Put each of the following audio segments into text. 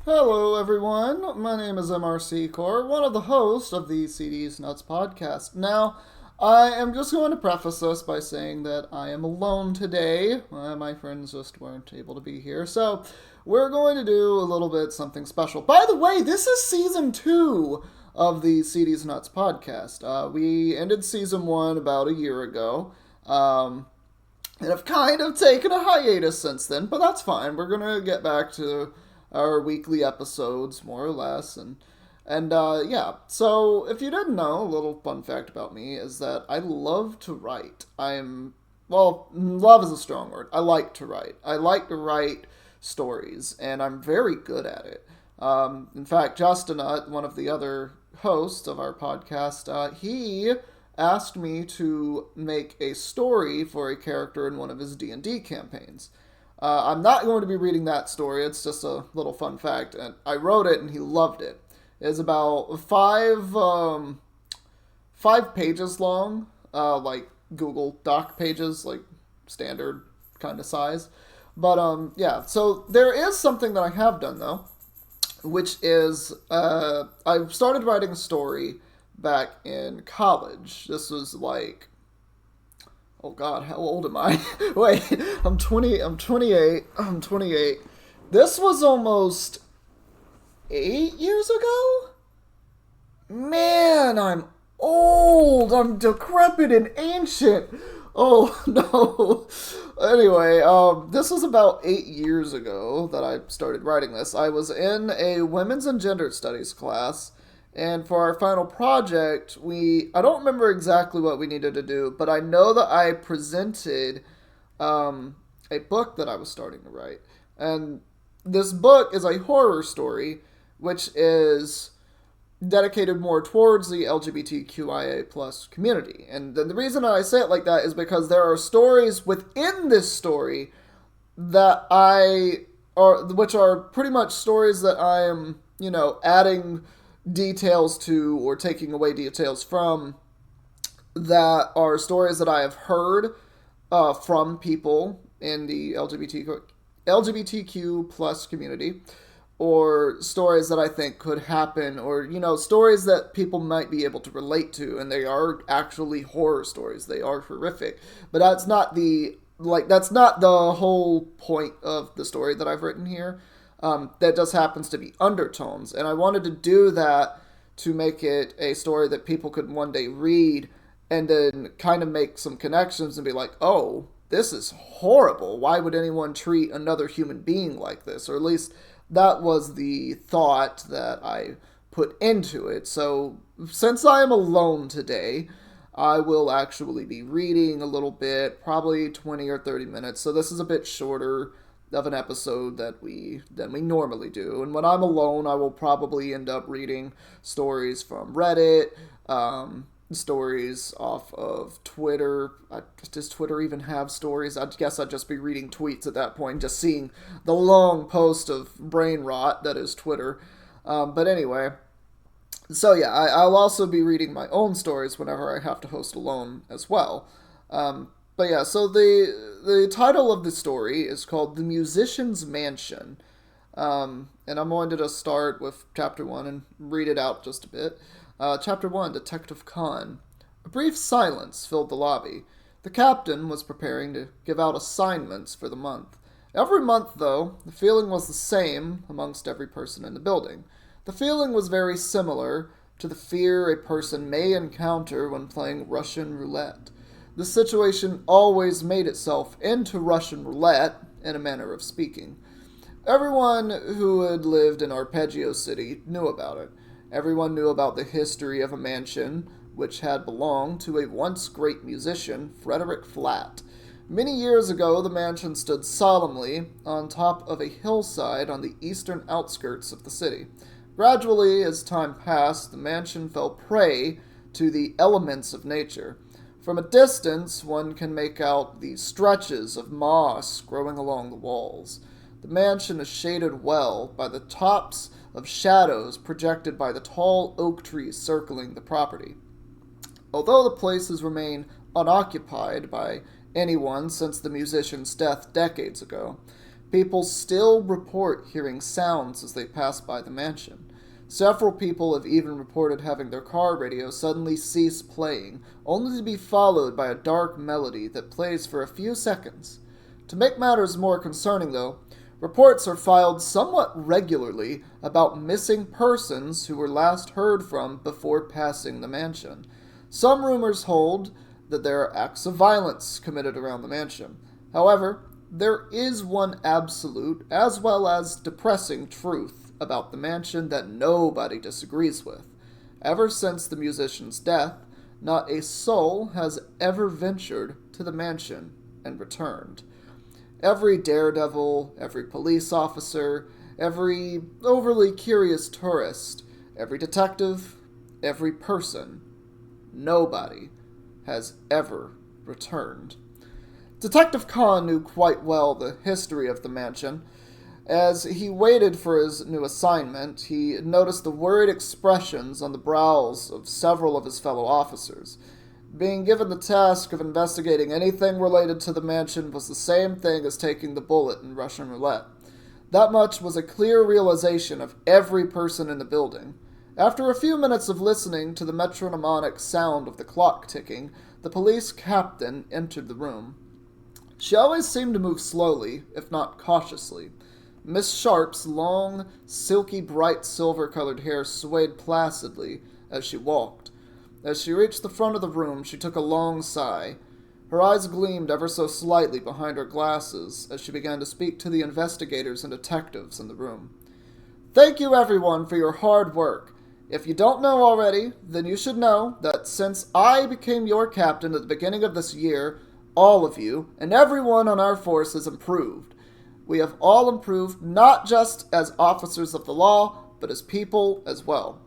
Hello, everyone. My name is MRC Core, one of the hosts of the CD's Nuts podcast. Now, I am just going to preface this by saying that I am alone today. My friends just weren't able to be here, so we're going to do a little bit something special. By the way, this is season 2 of the CD's Nuts podcast. We ended season 1 about a year ago. And have kind of taken a hiatus since then, but that's fine. We're gonna get back to our weekly episodes, more or less, and yeah. So if you didn't know, a little fun fact about me is that I love to write. Love is a strong word. I like to write. I like to write stories, and I'm very good at it. In fact, Justin, one of the other hosts of our podcast, he asked me to make a story for a character in one of his D&D campaigns. I'm not going to be reading that story. It's just a little fun fact, and I wrote it, and he loved it. It's about five pages long, like Google Doc pages, like standard kind of size. But yeah. So there is something that I have done though, which is I started writing a story back in college. This was like, oh God, how old am I? Wait, I'm 20. I'm 28. I'm 28. This was almost 8 years ago. Man, I'm old. I'm decrepit and ancient. Oh no. Anyway, this was about 8 years ago that I started writing this. I was in a women's and gender studies class, and for our final project, I don't remember exactly what we needed to do, but I know that I presented a book that I was starting to write. And this book is a horror story, which is dedicated more towards the LGBTQIA plus community. And the reason I say it like that is because there are stories within this story which are pretty much stories that I am, adding details to or taking away details from, that are stories that I have heard from people in the LGBTQ plus community, or stories that I think could happen, or stories that people might be able to relate to, and they are actually horror stories. They are horrific, but that's not the whole point of the story that I've written here. That just happens to be undertones, and I wanted to do that to make it a story that people could one day read and then kind of make some connections and be like, oh, this is horrible. Why would anyone treat another human being like this? Or at least that was the thought that I put into it. So since I am alone today, I will actually be reading a little bit, probably 20 or 30 minutes. So this is a bit shorter of an episode than we normally do. And when I'm alone, I will probably end up reading stories from Reddit, stories off of Twitter. Does Twitter even have stories? I guess I'd just be reading tweets at that point, just seeing the long post of brain rot that is Twitter. But anyway, so yeah, I'll also be reading my own stories whenever I have to host alone as well. But yeah, so the title of the story is called The Musician's Mansion. And I'm going to just start with chapter 1 and read it out just a bit. Chapter 1, Detective Khan. A brief silence filled the lobby. The captain was preparing to give out assignments for the month. Every month, though, the feeling was the same amongst every person in the building. The feeling was very similar to the fear a person may encounter when playing Russian roulette. The situation always made itself into Russian roulette, in a manner of speaking. Everyone who had lived in Arpeggio City knew about it. Everyone knew about the history of a mansion which had belonged to a once great musician, Frederick Flatt. Many years ago, the mansion stood solemnly on top of a hillside on the eastern outskirts of the city. Gradually, as time passed, the mansion fell prey to the elements of nature. From a distance, one can make out the stretches of moss growing along the walls. The mansion is shaded well by the tops of shadows projected by the tall oak trees circling the property. Although the places remain unoccupied by anyone since the musician's death decades ago, People still report hearing sounds as they pass by the mansion. Several people have even reported having their car radio suddenly cease playing, only to be followed by a dark melody that plays for a few seconds. To make matters more concerning, though, reports are filed somewhat regularly about missing persons who were last heard from before passing the mansion. Some rumors hold that there are acts of violence committed around the mansion. However, there is one absolute as well as depressing truth about the mansion that nobody disagrees with. Ever since the musician's death, not a soul has ever ventured to the mansion and returned. Every daredevil, every police officer, every overly curious tourist, every detective, every person, nobody has ever returned. Detective Kahn knew quite well the history of the mansion. As he waited for his new assignment, he noticed the worried expressions on the brows of several of his fellow officers. Being given the task of investigating anything related to the mansion was the same thing as taking the bullet in Russian roulette. That much was a clear realization of every person in the building. After a few minutes of listening to the metronomic sound of the clock ticking, the police captain entered the room. She always seemed to move slowly, if not cautiously. Miss Sharp's long, silky, bright silver-colored hair swayed placidly as she walked. As she reached the front of the room, she took a long sigh. Her eyes gleamed ever so slightly behind her glasses as she began to speak to the investigators and detectives in the room. "Thank you, everyone, for your hard work. If you don't know already, then you should know that since I became your captain at the beginning of this year, all of you and everyone on our force has improved. We have all improved, not just as officers of the law, but as people as well.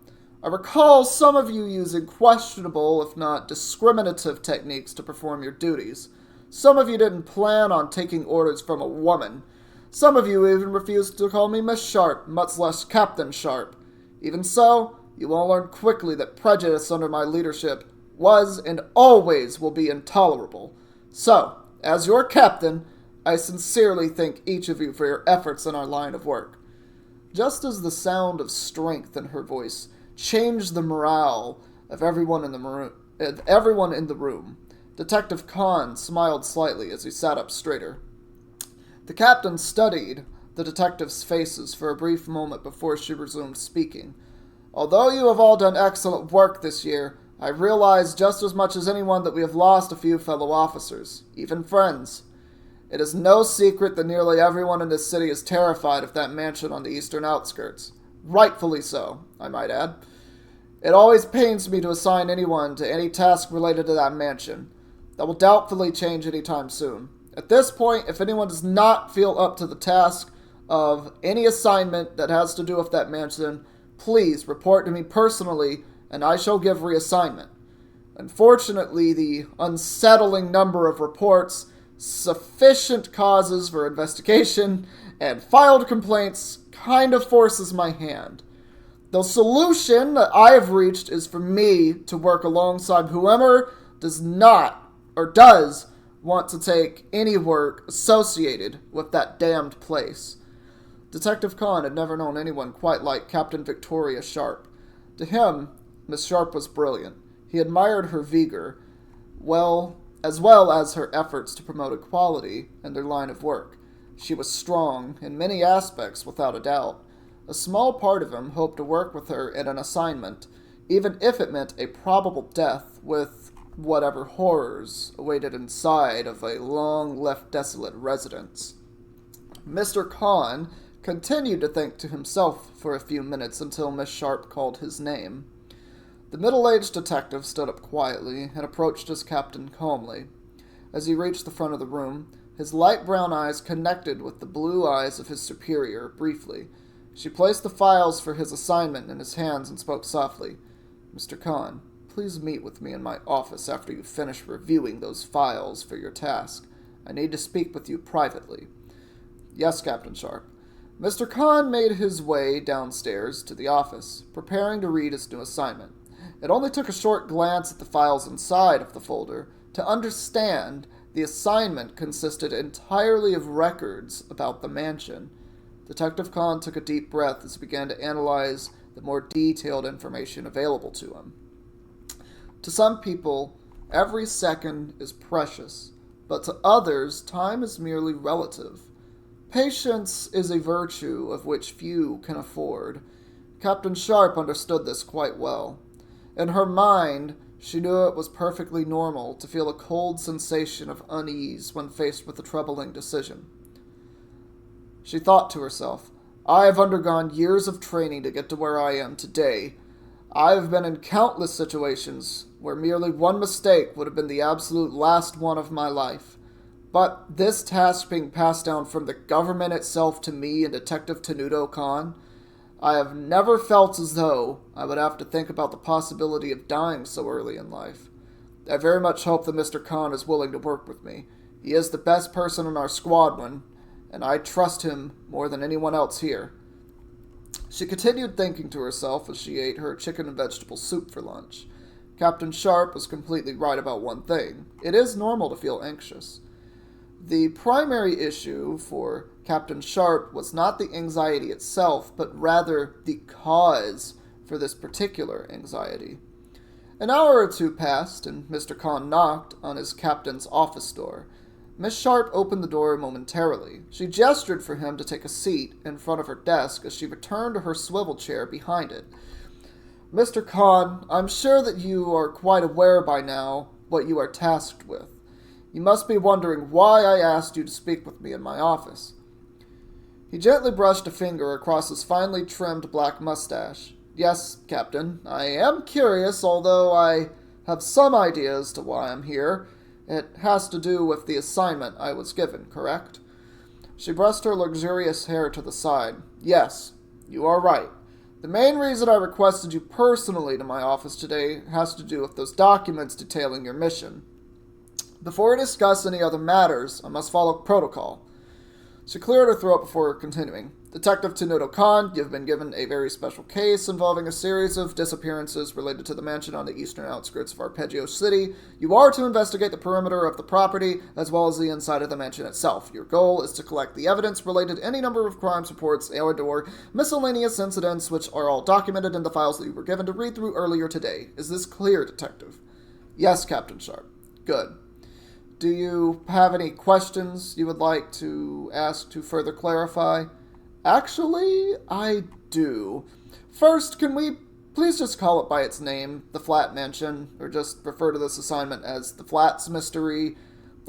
I recall some of you using questionable, if not discriminative, techniques to perform your duties. Some of you didn't plan on taking orders from a woman. Some of you even refused to call me Miss Sharp, much less Captain Sharp. Even so, you all learned quickly that prejudice under my leadership was and always will be intolerable. So, as your captain, I sincerely thank each of you for your efforts in our line of work." Just as the sound of strength in her voice changed the morale of everyone in the room, Detective Kahn smiled slightly as he sat up straighter. The captain studied the detectives' faces for a brief moment before she resumed speaking. "Although you have all done excellent work this year, I realize just as much as anyone that we have lost a few fellow officers, even friends. It is no secret that nearly everyone in this city is terrified of that mansion on the eastern outskirts. Rightfully so, I might add. It always pains me to assign anyone to any task related to that mansion. That will doubtfully change any time soon. At this point, if anyone does not feel up to the task of any assignment that has to do with that mansion, please report to me personally, and I shall give reassignment. Unfortunately, the unsettling number of reports, sufficient causes for investigation, and filed complaints kind of forces my hand. The solution that I have reached is for me to work alongside whoever does not or does want to take any work associated with that damned place." Detective Kahn had never known anyone quite like Captain Victoria Sharp. To him, Miss Sharp was brilliant. He admired her vigor, as well as her efforts to promote equality in their line of work. She was strong in many aspects, without a doubt. A small part of him hoped to work with her in an assignment, even if it meant a probable death with whatever horrors awaited inside of a long-left desolate residence. Mr. Kahn continued to think to himself for a few minutes until Miss Sharp called his name. The middle-aged detective stood up quietly and approached his captain calmly. As he reached the front of the room, his light brown eyes connected with the blue eyes of his superior briefly. She placed the files for his assignment in his hands and spoke softly. "Mr. Kahn, please meet with me in my office after you finish reviewing those files for your task. I need to speak with you privately." "Yes, Captain Sharp." Mr. Kahn made his way downstairs to the office, preparing to read his new assignment. It only took a short glance at the files inside of the folder to understand The assignment consisted entirely of records about the mansion. Detective Khan took a deep breath as he began to analyze the more detailed information available to him. To some people, every second is precious, but to others, time is merely relative. Patience is a virtue of which few can afford. Captain Sharp understood this quite well. In her mind, she knew it was perfectly normal to feel a cold sensation of unease when faced with a troubling decision. She thought to herself, I have undergone years of training to get to where I am today. I have been in countless situations where merely one mistake would have been the absolute last one of my life. But this task being passed down from the government itself to me and Detective Tenuto Khan, I have never felt as though I would have to think about the possibility of dying so early in life. I very much hope that Mr. Khan is willing to work with me. He is the best person in our squadron, and I trust him more than anyone else here. She continued thinking to herself as she ate her chicken and vegetable soup for lunch. Captain Sharp was completely right about one thing. It is normal to feel anxious. The primary issue for Captain Sharp was not the anxiety itself, but rather the cause for this particular anxiety. An hour or two passed, and Mr. Khan knocked on his captain's office door. Miss Sharp opened the door momentarily. She gestured for him to take a seat in front of her desk as she returned to her swivel chair behind it. Mr. Khan, I'm sure that you are quite aware by now what you are tasked with. You must be wondering why I asked you to speak with me in my office. He gently brushed a finger across his finely trimmed black mustache. Yes, Captain, I am curious, although I have some idea as to why I'm here. It has to do with the assignment I was given, correct? She brushed her luxurious hair to the side. Yes, you are right. The main reason I requested you personally to my office today has to do with those documents detailing your mission. Before I discuss any other matters, I must follow protocol. She cleared her throat before continuing. Detective Tenuto Khan, you've been given a very special case involving a series of disappearances related to the mansion on the eastern outskirts of Arpeggio City. You are to investigate the perimeter of the property, as well as the inside of the mansion itself. Your goal is to collect the evidence related to any number of crimes reports or miscellaneous incidents, which are all documented in the files that you were given to read through earlier today. Is this clear, Detective? Yes, Captain Sharp. Good. Do you have any questions you would like to ask to further clarify? Actually, I do. First, can we please just call it by its name, the Flat Mansion, or just refer to this assignment as the Flats Mystery?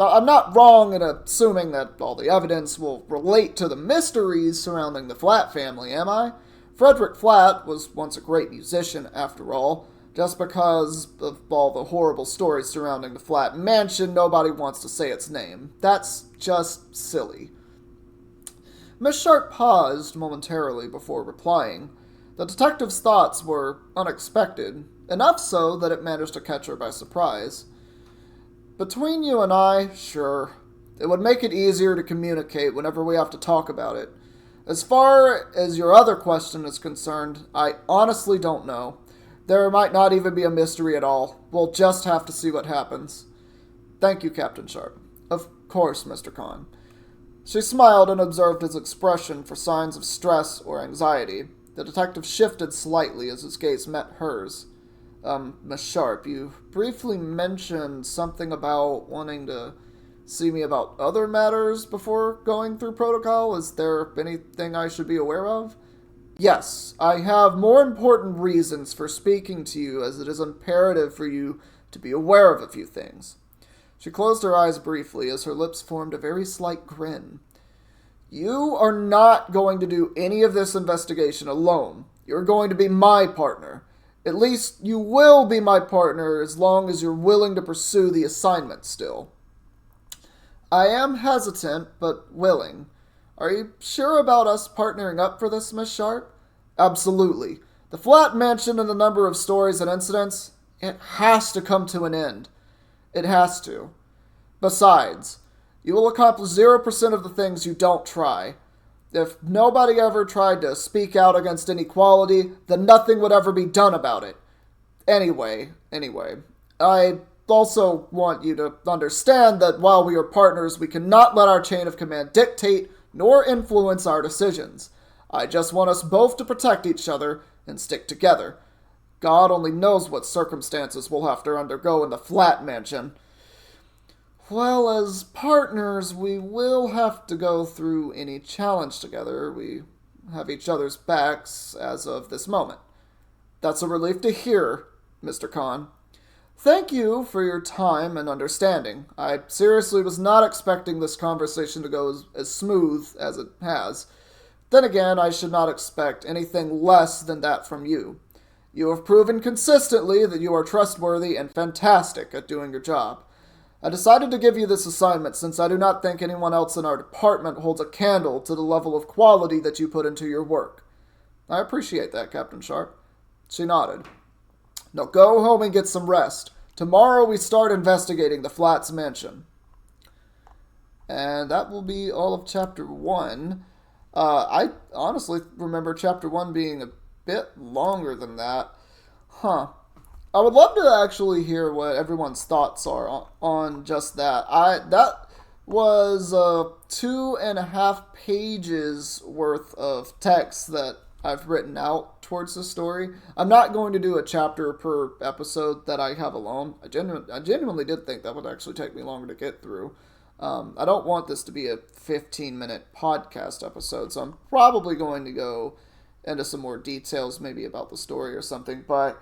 I'm not wrong in assuming that all the evidence will relate to the mysteries surrounding the Flat family, am I? Frederick Flat was once a great musician, after all. Just because of all the horrible stories surrounding the Flat Mansion, nobody wants to say its name. That's just silly. Miss Sharp paused momentarily before replying. The detective's thoughts were unexpected, enough so that it managed to catch her by surprise. Between you and I, sure. It would make it easier to communicate whenever we have to talk about it. As far as your other question is concerned, I honestly don't know. There might not even be a mystery at all. We'll just have to see what happens. Thank you, Captain Sharp. Of course, Mr. Khan. She smiled and observed his expression for signs of stress or anxiety. The detective shifted slightly as his gaze met hers. Miss Sharp, you briefly mentioned something about wanting to see me about other matters before going through protocol. Is there anything I should be aware of? Yes, I have more important reasons for speaking to you, as it is imperative for you to be aware of a few things. She closed her eyes briefly as her lips formed a very slight grin. You are not going to do any of this investigation alone. You're going to be my partner. At least you will be my partner as long as you're willing to pursue the assignment still. I am hesitant, but willing. Are you sure about us partnering up for this, Miss Sharp? Absolutely. The Flat Mansion and the number of stories and incidents, it has to come to an end. It has to. Besides, you will accomplish 0% of the things you don't try. If nobody ever tried to speak out against inequality, then nothing would ever be done about it. Anyway, I also want you to understand that while we are partners, we cannot let our chain of command dictate nor influence our decisions. I just want us both to protect each other and stick together. God only knows what circumstances we'll have to undergo in the flat mansion. Well, as partners, we will have to go through any challenge together. We have each other's backs as of this moment. That's a relief to hear, Mr. Khan. Thank you for your time and understanding. I seriously was not expecting this conversation to go as smooth as it has. Then again, I should not expect anything less than that from you. You have proven consistently that you are trustworthy and fantastic at doing your job. I decided to give you this assignment since I do not think anyone else in our department holds a candle to the level of quality that you put into your work. I appreciate that, Captain Sharp. She nodded. Now go home and get some rest. Tomorrow we start investigating the Flats mansion. And that will be all of Chapter 1. I honestly remember Chapter 1 being a bit longer than that. I would love to actually hear what everyone's thoughts are on just that. That was 2.5 pages worth of text that I've written out towards the story. I'm not going to do a chapter per episode that I have alone. I genuinely did think that would actually take me longer to get through. I don't want this to be a 15-minute podcast episode, so I'm probably going to go into some more details, maybe about the story or something. But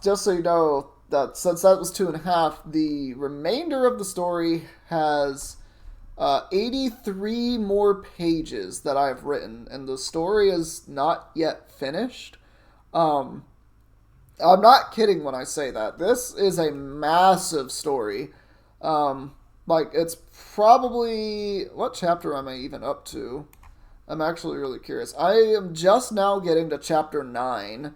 just so you know, that since that was 2.5, the remainder of the story has 83 more pages that I've written, and the story is not yet finished. I'm not kidding when I say that. This is a massive story. It's probably... What chapter am I even up to? I'm actually really curious. I am just now getting to chapter 9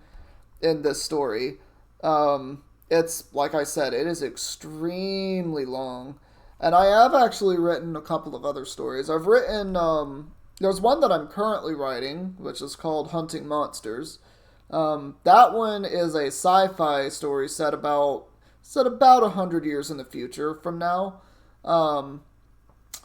in this story. It's, like I said, it is extremely long. And I have actually written a couple of other stories. I've written, there's one that I'm currently writing, which is called Hunting Monsters. That one is a sci-fi story set about 100 years in the future from now.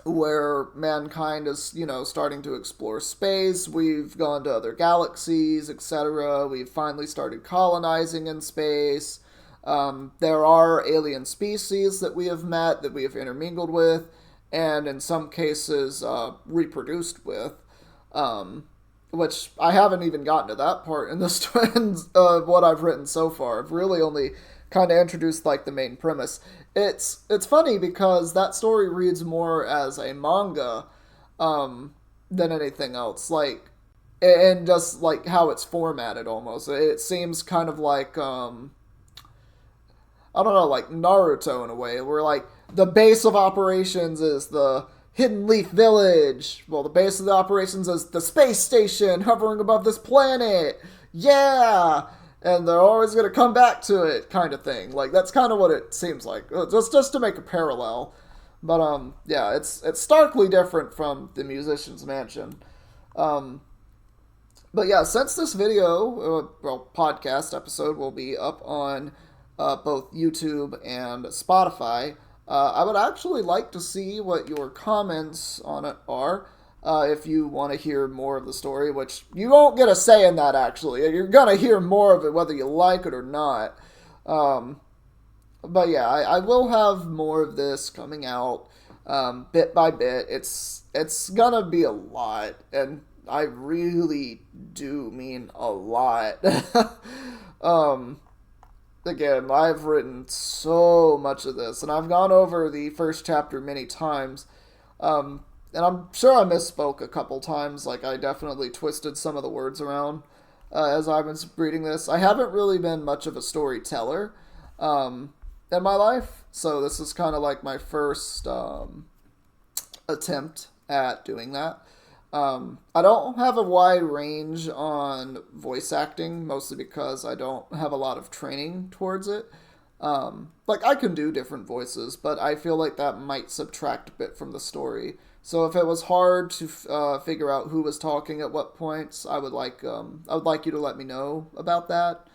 Where mankind is, starting to explore space. We've gone to other galaxies, etc. We've finally started colonizing in space. There are alien species that we have met, that we have intermingled with, and in some cases reproduced with, which I haven't even gotten to that part in this what I've written so far. I've really only kind of introduced the main premise. It's funny because that story reads more as a manga than anything else, and just how it's formatted almost. It seems kind of like I don't know, like Naruto in a way, where the base of operations is the Hidden Leaf Village. Well, the base of the operations is the space station hovering above this planet. Yeah! And they're always going to come back to it, kind of thing. That's kind of what it seems like. Just to make a parallel. But, yeah, it's starkly different from the Musician's Mansion. But, yeah, since this video, podcast episode will be up on both YouTube and Spotify, I would actually like to see what your comments on it are. If you want to hear more of the story, which you won't get a say in that, actually. You're going to hear more of it whether you like it or not. But yeah, I will have more of this coming out bit by bit. It's going to be a lot, and I really do mean a lot. Again, I've written so much of this, and I've gone over the first chapter many times. And I'm sure I misspoke a couple times. I definitely twisted some of the words around as I was reading this. I haven't really been much of a storyteller in my life, so this is kind of my first attempt at doing that. I don't have a wide range on voice acting, mostly because I don't have a lot of training towards it. I can do different voices, but I feel like that might subtract a bit from the story. So if it was hard to figure out who was talking at what points, I would like you to let me know about that.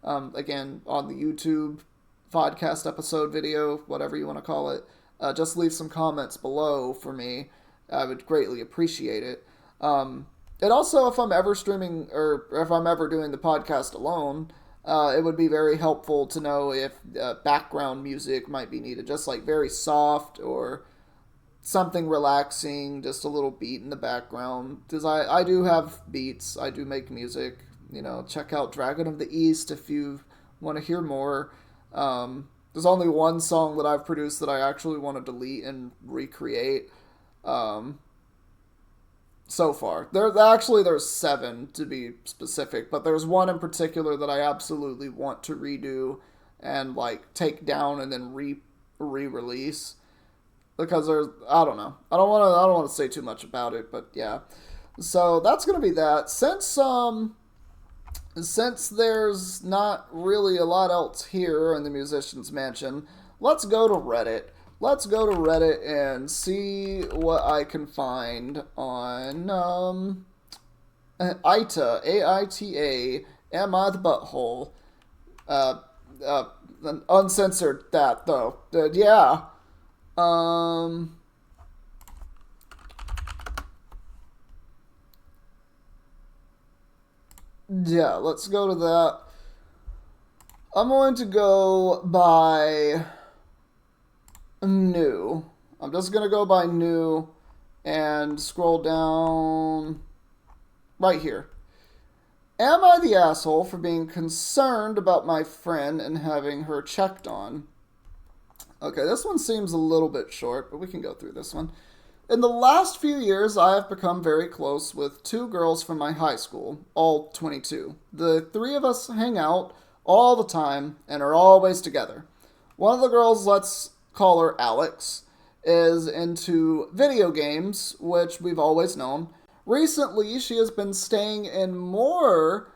Again, on the YouTube podcast episode video, whatever you want to call it, just leave some comments below for me. I would greatly appreciate it. And also, if I'm ever streaming or if I'm ever doing the podcast alone, it would be very helpful to know if background music might be needed, just like very soft or something relaxing, just a little beat in the background. Because I do have beats, I do make music. Check out Dragon of the East if you want to hear more. There's only one song that I've produced that I actually want to delete and recreate. So far. There's 7 to be specific, but there's one in particular that I absolutely want to redo and take down and then re-release. Because I don't know. I don't want to say too much about it, but yeah. So that's gonna be that. Since there's not really a lot else here in the Musician's Mansion, let's go to Reddit. Let's go to Reddit and see what I can find on Aita, A-I-T-A, Am I the Butthole? Uncensored that, though. Yeah. Yeah, let's go to that. I'm going to go by new. I'm just going to go by new and scroll down right here. Am I the asshole for being concerned about my friend and having her checked on? Okay, this one seems a little bit short, but we can go through this one. In the last few years, I have become very close with 2 girls from my high school, all 22. The 3 of us hang out all the time and are always together. One of the girls, let's call her Alex, is into video games, which we've always known. Recently, she has been staying in more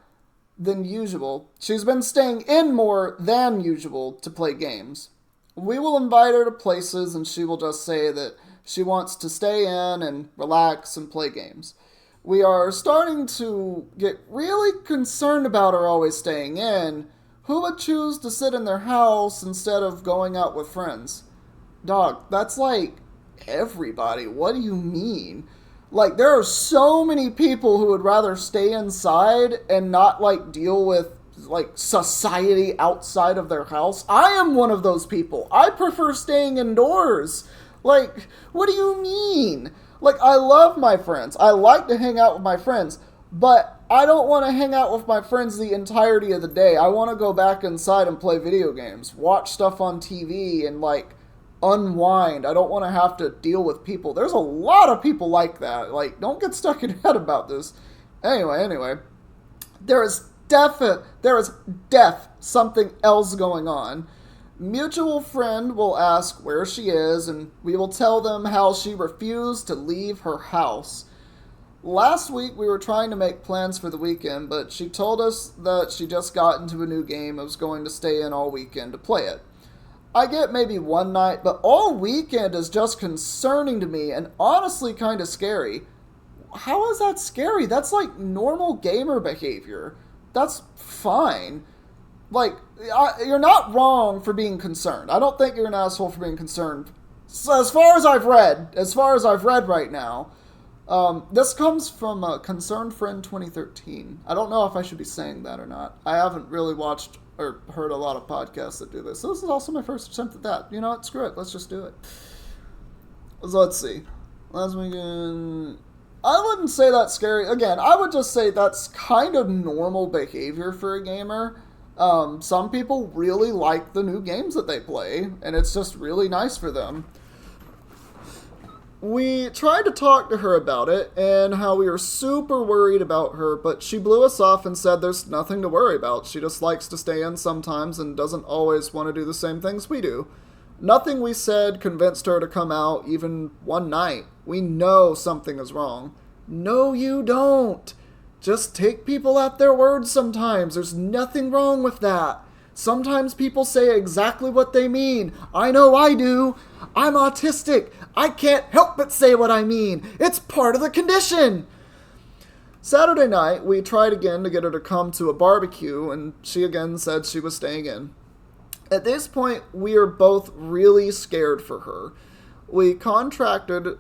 than usual. She's been staying in more than usual to play games. We will invite her to places and she will just say that she wants to stay in and relax and play games. We are starting to get really concerned about her always staying in. Who would choose to sit in their house instead of going out with friends? Dog, that's like everybody. What do you mean? There are so many people who would rather stay inside and not deal with society outside of their house. I am one of those people. I prefer staying indoors. What do you mean? I love my friends. I like to hang out with my friends, but I don't want to hang out with my friends the entirety of the day. I want to go back inside and play video games, watch stuff on TV, and unwind. I don't want to have to deal with people. There's a lot of people like that. Don't get stuck in your head about this. Anyway, there is something else going on. Mutual friend will ask where she is, and we will tell them how she refused to leave her house. Last week, we were trying to make plans for the weekend, but she told us that she just got into a new game and was going to stay in all weekend to play it. I get maybe one night, but all weekend is just concerning to me and honestly kind of scary. How is that scary? That's normal gamer behavior. That's fine. You're not wrong for being concerned. I don't think you're an asshole for being concerned. So as far as I've read right now, this comes from Concerned Friend 2013. I don't know if I should be saying that or not. I haven't really watched or heard a lot of podcasts that do this. So this is also my first attempt at that. You know what? Screw it. Let's just do it. So let's see. Last weekend, I wouldn't say that's scary. Again, I would just say that's kind of normal behavior for a gamer. Some people really like the new games that they play, and it's just really nice for them. We tried to talk to her about it, and how we were super worried about her, but she blew us off and said there's nothing to worry about. She just likes to stay in sometimes and doesn't always want to do the same things we do. Nothing we said convinced her to come out even one night. We know something is wrong. No, you don't. Just take people at their word sometimes. There's nothing wrong with that. Sometimes people say exactly what they mean. I know I do. I'm autistic. I can't help but say what I mean. It's part of the condition. Saturday night, we tried again to get her to come to a barbecue, and she again said she was staying in. At this point, we are both really scared for her. We contacted,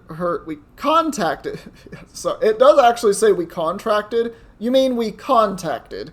so it does actually say we contracted. You mean we contacted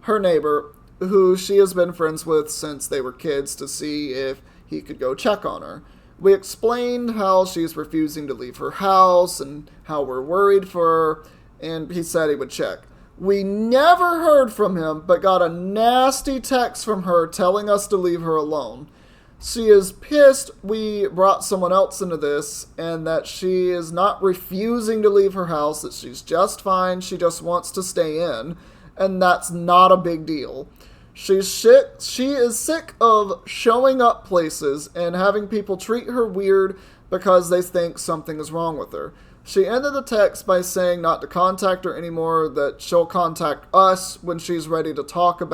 her neighbor, who she has been friends with since they were kids, to see if he could go check on her. We explained how she's refusing to leave her house and how we're worried for her, and he said he would check. We never heard from him, but got a nasty text from her telling us to leave her alone. She is pissed we brought someone else into this, and that she is not refusing to leave her house, that she's just fine, she just wants to stay in, and that's not a big deal. She is sick of showing up places and having people treat her weird because they think something is wrong with her. She ended the text by saying not to contact her anymore, that she'll contact us when she's ready to talk to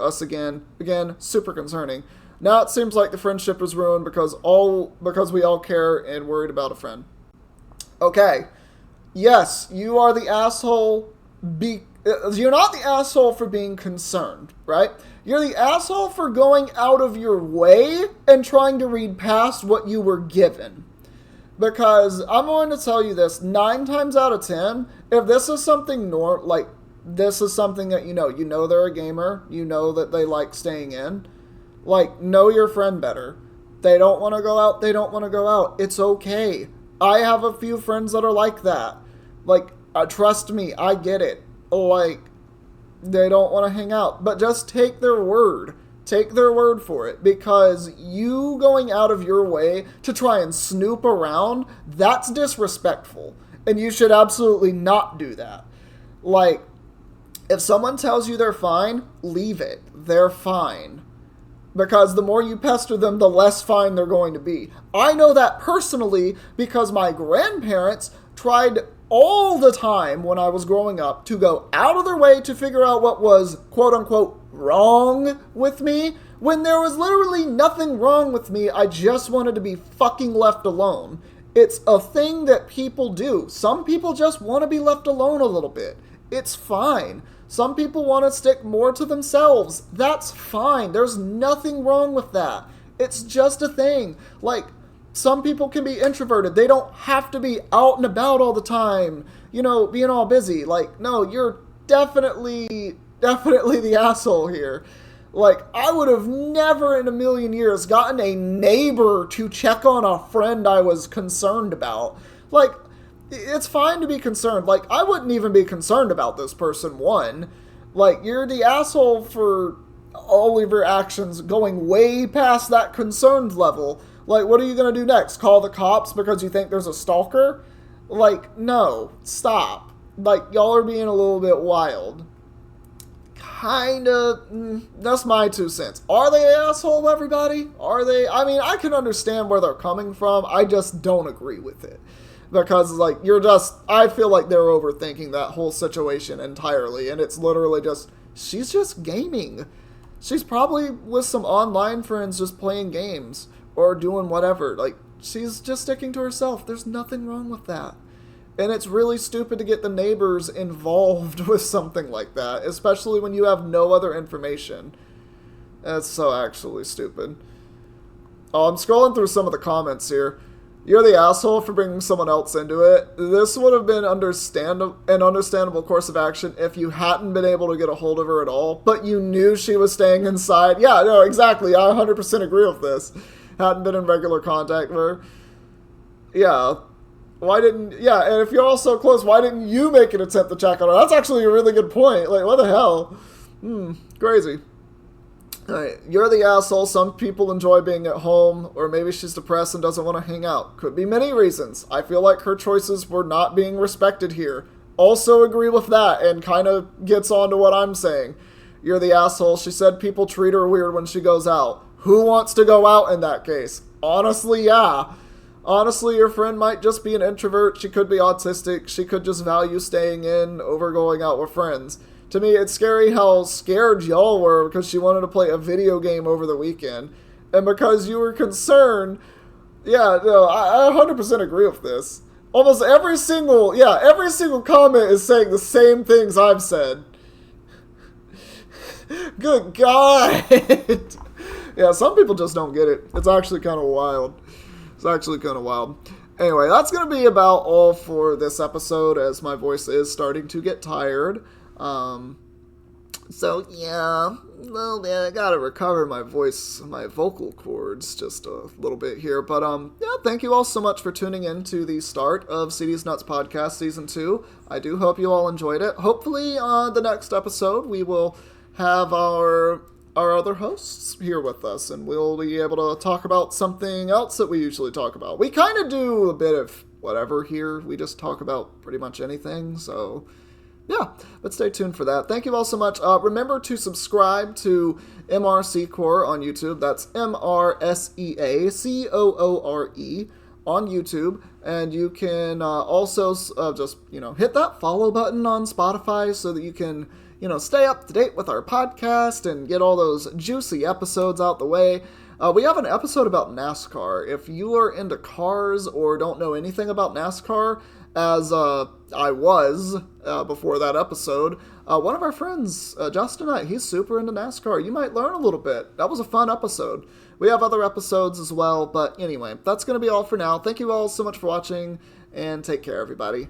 us again. Again, super concerning. Now it seems like the friendship is ruined because we all care and worried about a friend. Okay. Yes, you are the asshole. You're not the asshole for being concerned, right? You're the asshole for going out of your way and trying to read past what you were given. Because I'm going to tell you this, 9 times out of 10, if this is something this is something that you know they're a gamer, you know that they like staying in, know your friend better. They don't want to go out, It's okay. I have a few friends that are like that. Trust me, I get it. They don't want to hang out, but just take their word. Take their word for it, because you going out of your way to try and snoop around, that's disrespectful, and you should absolutely not do that. If someone tells you they're fine, leave it. They're fine. Because the more you pester them, the less fine they're going to be. I know that personally because my grandparents tried all the time when I was growing up to go out of their way to figure out what was quote-unquote wrong with me, when there was literally nothing wrong with me. I just wanted to be fucking left alone. It's a thing that people do. Some people just want to be left alone a little bit. It's fine. Some people want to stick more to themselves. That's fine. There's nothing wrong with that. It's just a thing. Some people can be introverted. They don't have to be out and about all the time, being all busy. No, you're definitely the asshole here. I would have never in a million years gotten a neighbor to check on a friend I was concerned about. It's fine to be concerned. I wouldn't even be concerned about this person, one. You're the asshole for all of your actions going way past that concerned level. What are you going to do next? Call the cops because you think there's a stalker? No. Stop. Y'all are being a little bit wild. That's my 2 cents. Are they an asshole, everybody? Are they? I mean, I can understand where they're coming from. I just don't agree with it. Because, I feel like they're overthinking that whole situation entirely. And it's literally she's just gaming. She's probably with some online friends just playing games or doing whatever. She's just sticking to herself. There's nothing wrong with that. And it's really stupid to get the neighbors involved with something like that, especially when you have no other information. That's so actually stupid. Oh, I'm scrolling through some of the comments here. You're the asshole for bringing someone else into it. This would have been an understandable course of action if you hadn't been able to get a hold of her at all, but you knew she was staying inside. Yeah, no, exactly. I 100% agree with this. Hadn't been in regular contact with her. Yeah. And if you're all so close, why didn't you make an attempt to check on her? That's actually a really good point. What the hell? Crazy. Alright, you're the asshole. Some people enjoy being at home, or maybe she's depressed and doesn't want to hang out. Could be many reasons. I feel like her choices were not being respected here. Also agree with that, and kind of gets on to what I'm saying. You're the asshole. She said people treat her weird when she goes out. Who wants to go out in that case? Honestly, yeah. Honestly, your friend might just be an introvert. She could be autistic. She could just value staying in over going out with friends. To me, it's scary how scared y'all were because she wanted to play a video game over the weekend. And because you were concerned, I 100% agree with this. Almost every single comment is saying the same things I've said. Good God. Yeah, some people just don't get it. It's actually kind of wild. Anyway, that's going to be about all for this episode, as my voice is starting to get tired. So, yeah, well, man, I gotta recover my voice, my vocal cords just a little bit here. But, yeah, thank you all so much for tuning in to the start of CD's Nuts Podcast Season 2. I do hope you all enjoyed it. Hopefully, the next episode, we will have our other hosts here with us, and we'll be able to talk about something else that we usually talk about. We kind of do a bit of whatever here. We just talk about pretty much anything, so yeah, but stay tuned for that. Thank you all so much. Remember to subscribe to MRC Core on YouTube. That's MRSEACOORE on YouTube. And you can also just, hit that follow button on Spotify so that you can, stay up to date with our podcast and get all those juicy episodes out the way. We have an episode about NASCAR. If you are into cars or don't know anything about NASCAR, as I was before that episode, one of our friends, Justin Knight, he's super into NASCAR. You might learn a little bit. That was a fun episode. We have other episodes as well, but anyway, that's going to be all for now. Thank you all so much for watching, and take care, everybody.